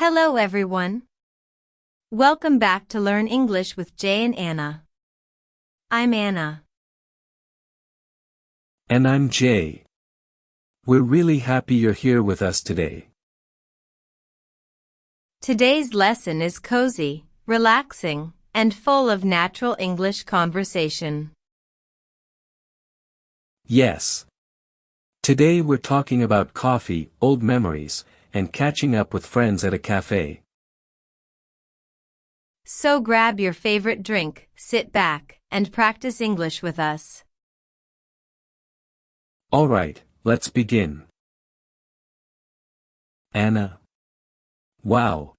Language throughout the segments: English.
Hello everyone. Welcome back to Learn English with Jay and Anna. I'm Anna. And I'm Jay. We're really happy you're here with us today. Today's lesson is cozy, relaxing, and full of natural English conversation. Yes. Today we're talking about coffee, old memories, and catching up with friends at a cafe. So grab your favorite drink, sit back, and practice English with us. Alright, let's begin. Anna. Wow.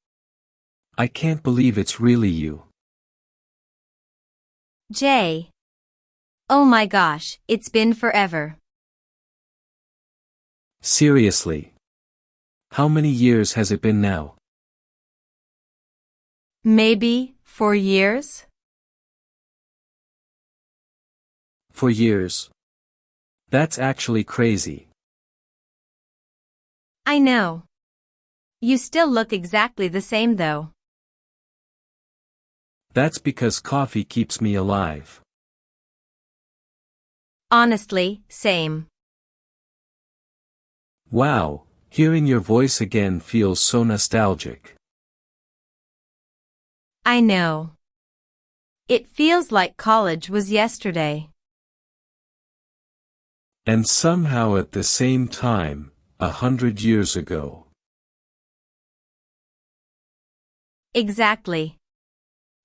I can't believe it's really you. Jay. Oh my gosh, it's been forever. Seriously. How many years has it been now? Maybe 4 years? 4 years. That's actually crazy. I know. You still look exactly the same though. That's because coffee keeps me alive. Honestly, same. Wow, hearing your voice again feels so nostalgic. I know. It feels like college was yesterday. And somehow at the same time, 100 years ago. Exactly.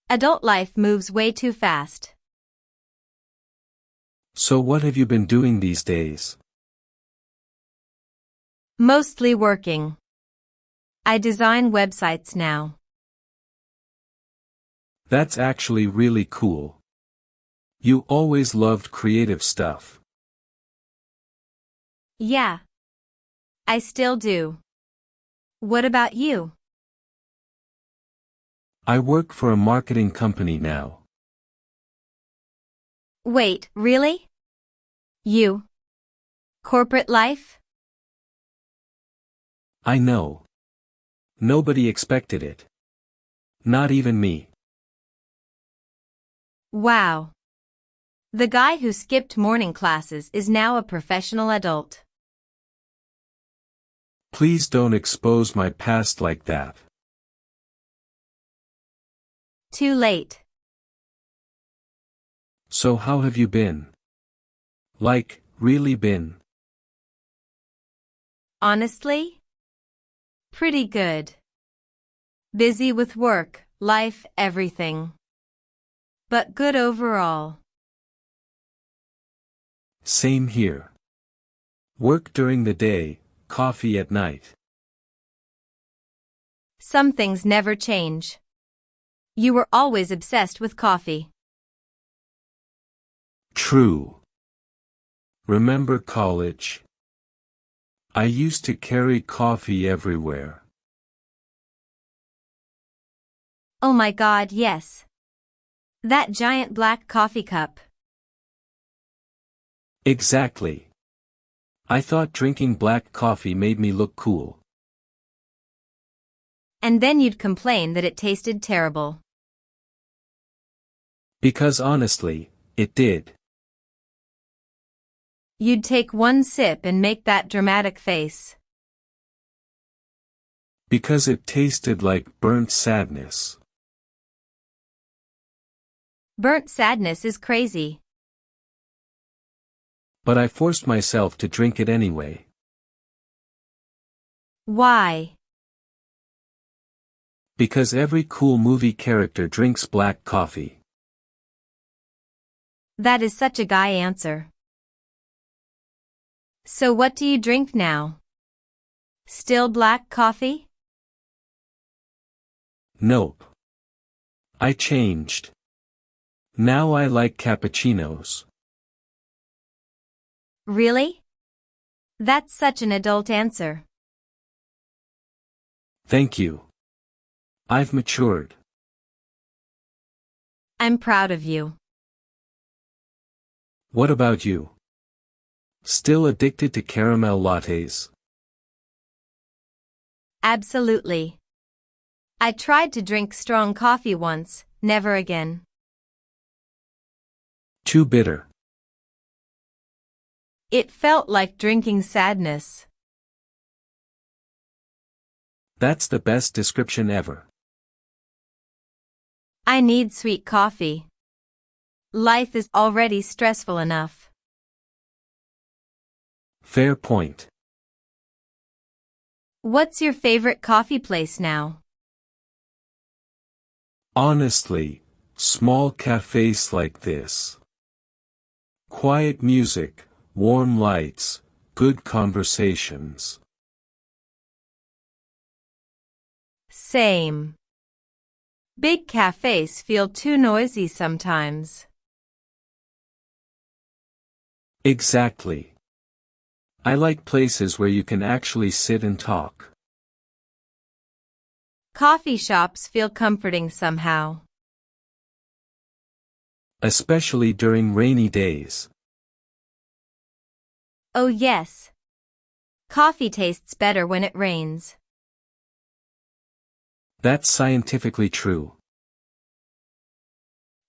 Adult life moves way too fast. So what have you been doing these days? Mostly working. I design websites now. That's actually really cool. You always loved creative stuff. Yeah. I still do. What about you? I work for a marketing company now. Wait, really? You? Corporate life? I know. Nobody expected it. Not even me. Wow. The guy who skipped morning classes is now a professional adult. Please don't expose my past like that. Too late. So how have you been? Like, really been? Honestly? Pretty good. Busy with work, life, everything. But good overall. Same here. Work during the day, coffee at night. Some things never change. You were always obsessed with coffee. True. Remember college? I used to carry coffee everywhere. Oh my God, yes. That giant black coffee cup. Exactly. I thought drinking black coffee made me look cool. And then you'd complain that it tasted terrible. Because honestly, it did. You'd take one sip and make that dramatic face. Because it tasted like burnt sadness. Burnt sadness is crazy. But I forced myself to drink it anyway. Why? Because every cool movie character drinks black coffee. That is such a guy answer. So what do you drink now? Still black coffee? Nope. I changed. Now I like cappuccinos. Really? That's such an adult answer. Thank you. I've matured. I'm proud of you. What about you? Still addicted to caramel lattes? Absolutely. I tried to drink strong coffee once, never again. Too bitter. It felt like drinking sadness. That's the best description ever. I need sweet coffee. Life is already stressful enough. Fair point. What's your favorite coffee place now? Honestly, small cafes like this. Quiet music, warm lights, good conversations. Same. Big cafes feel too noisy sometimes. Exactly. I like places where you can actually sit and talk. Coffee shops feel comforting somehow. Especially during rainy days. Oh yes. Coffee tastes better when it rains. That's scientifically true.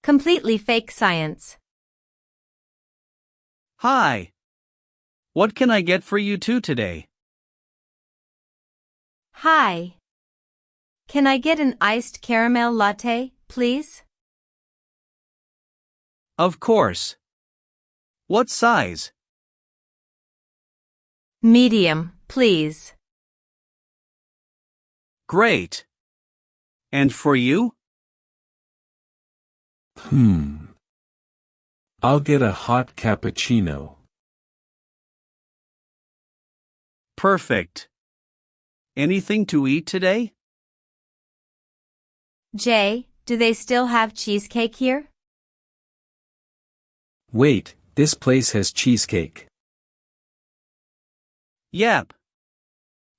Completely fake science. Hi. What can I get for you two today? Hi. Can I get an iced caramel latte, please? Of course. What size? Medium, please. Great. And for you? I'll get a hot cappuccino. Perfect. Anything to eat today? Jay, do they still have cheesecake here? Wait, this place has cheesecake. Yep.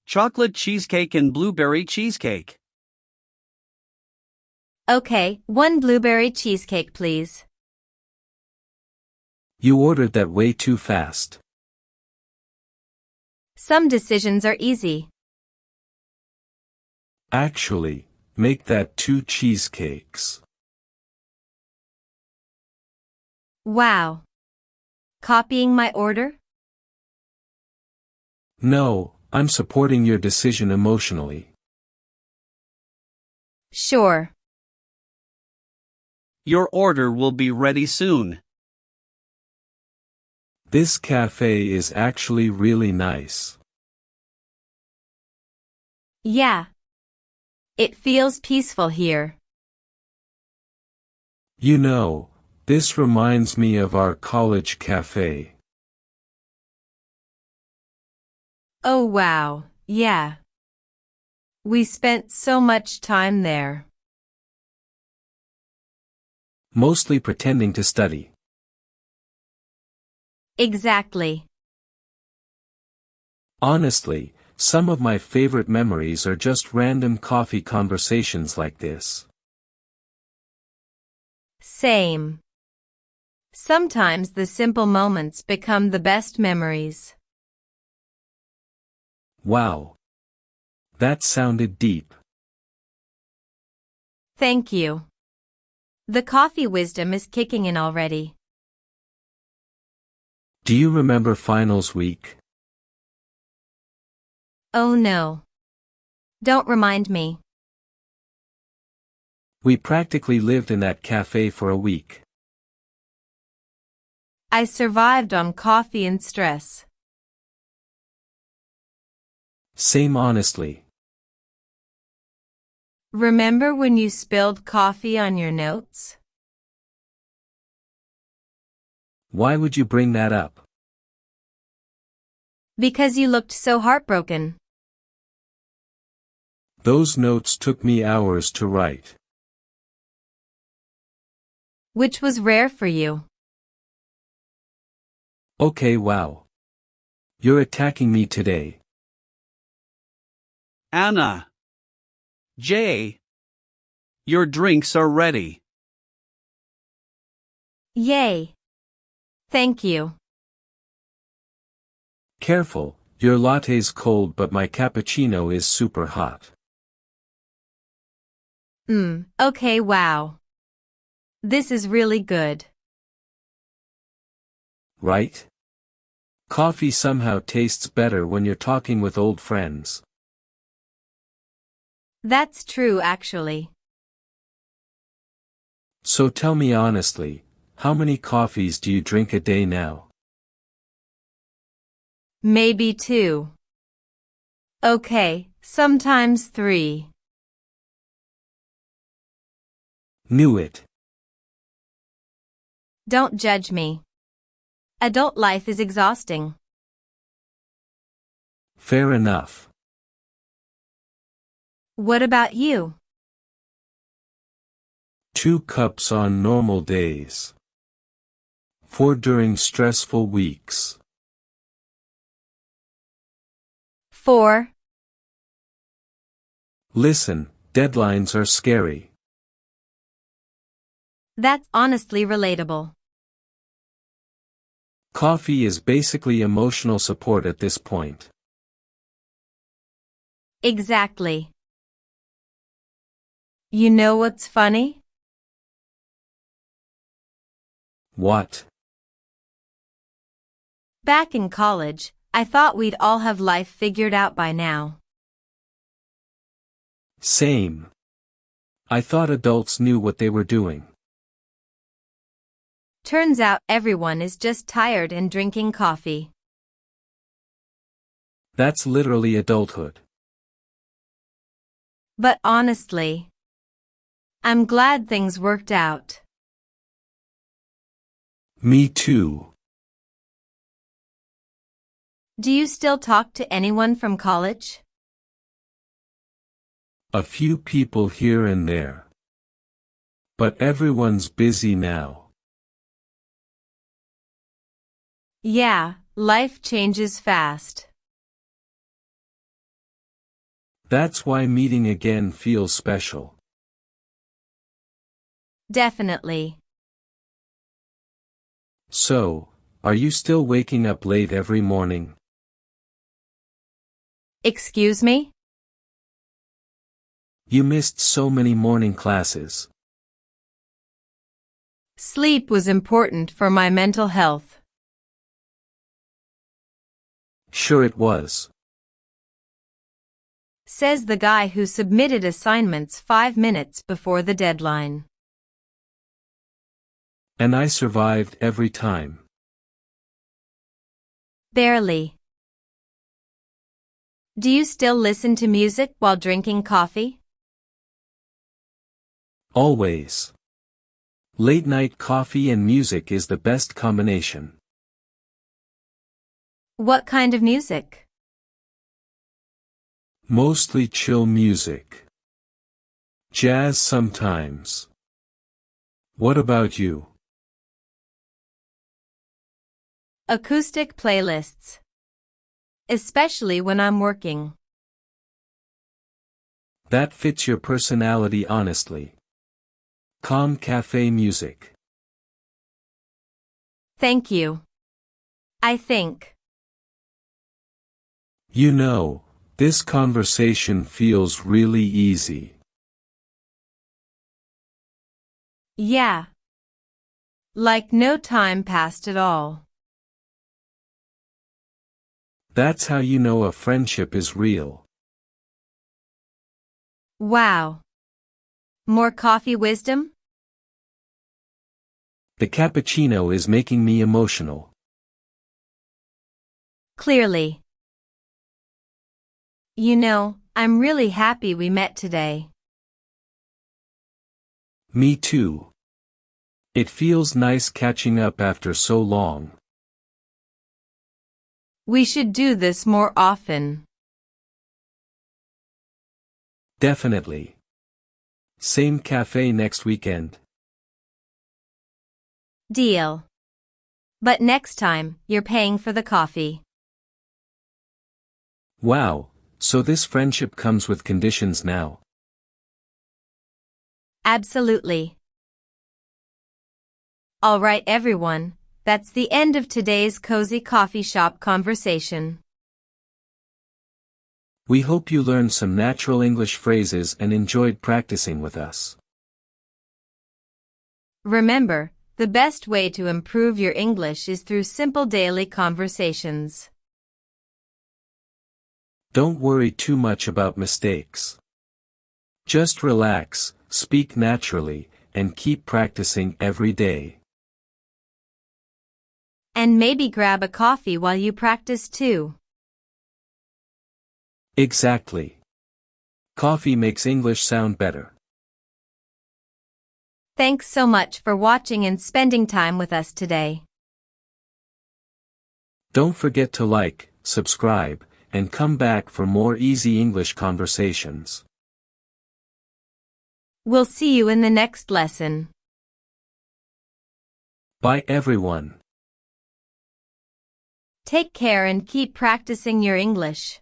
Chocolate cheesecake and blueberry cheesecake. Okay, one blueberry cheesecake please. You ordered that way too fast. Some decisions are easy. Actually, make that 2 cheesecakes. Wow. Copying my order? No, I'm supporting your decision emotionally. Sure. Your order will be ready soon. This cafe is actually really nice. Yeah. It feels peaceful here. You know, this reminds me of our college cafe. Oh wow, yeah. We spent so much time there. Mostly pretending to study. Exactly. Honestly, some of my favorite memories are just random coffee conversations like this. Same. Sometimes the simple moments become the best memories. Wow. That sounded deep. Thank you. The coffee wisdom is kicking in already. Do you remember finals week? Oh no. Don't remind me. We practically lived in that cafe for a week. I survived on coffee and stress. Same honestly. Remember when you spilled coffee on your notes? Why would you bring that up? Because you looked so heartbroken. Those notes took me hours to write. Which was rare for you. Okay, wow. You're attacking me today. Anna. Jay. Your drinks are ready. Yay. Thank you. Careful, your latte's cold but my cappuccino is super hot. Okay, wow. This is really good. Right? Coffee somehow tastes better when you're talking with old friends. That's true, actually. So tell me honestly, how many coffees do you drink a day now? Maybe 2. Okay, sometimes 3. Knew it. Don't judge me. Adult life is exhausting. Fair enough. What about you? 2 cups on normal days. 4 during stressful weeks. 4. Listen, deadlines are scary. That's honestly relatable. Coffee is basically emotional support at this point. Exactly. You know what's funny? What? Back in college, I thought we'd all have life figured out by now. Same. I thought adults knew what they were doing. Turns out everyone is just tired and drinking coffee. That's literally adulthood. But honestly, I'm glad things worked out. Me too. Do you still talk to anyone from college? A few people here and there. But everyone's busy now. Yeah, life changes fast. That's why meeting again feels special. Definitely. So, are you still waking up late every morning? Excuse me? You missed so many morning classes. Sleep was important for my mental health. Sure it was. Says the guy who submitted assignments 5 minutes before the deadline. And I survived every time. Barely. Do you still listen to music while drinking coffee? Always. Late night coffee and music is the best combination. What kind of music? Mostly chill music. Jazz sometimes. What about you? Acoustic playlists. Especially when I'm working. That fits your personality honestly. Calm cafe music. Thank you. I think. You know, this conversation feels really easy. Yeah. Like no time passed at all. That's how you know a friendship is real. Wow. More coffee wisdom? The cappuccino is making me emotional. Clearly. You know, I'm really happy we met today. Me too. It feels nice catching up after so long. We should do this more often. Definitely. Same cafe next weekend. Deal. But next time, you're paying for the coffee. Wow, so this friendship comes with conditions now. Absolutely. All right, everyone, that's the end of today's cozy coffee shop conversation. We hope you learned some natural English phrases and enjoyed practicing with us. Remember, the best way to improve your English is through simple daily conversations. Don't worry too much about mistakes. Just relax, speak naturally, and keep practicing every day. And maybe grab a coffee while you practice too. Exactly. Coffee makes English sound better. Thanks so much for watching and spending time with us today. Don't forget to like, subscribe, and come back for more easy English conversations. We'll see you in the next lesson. Bye everyone. Take care and keep practicing your English.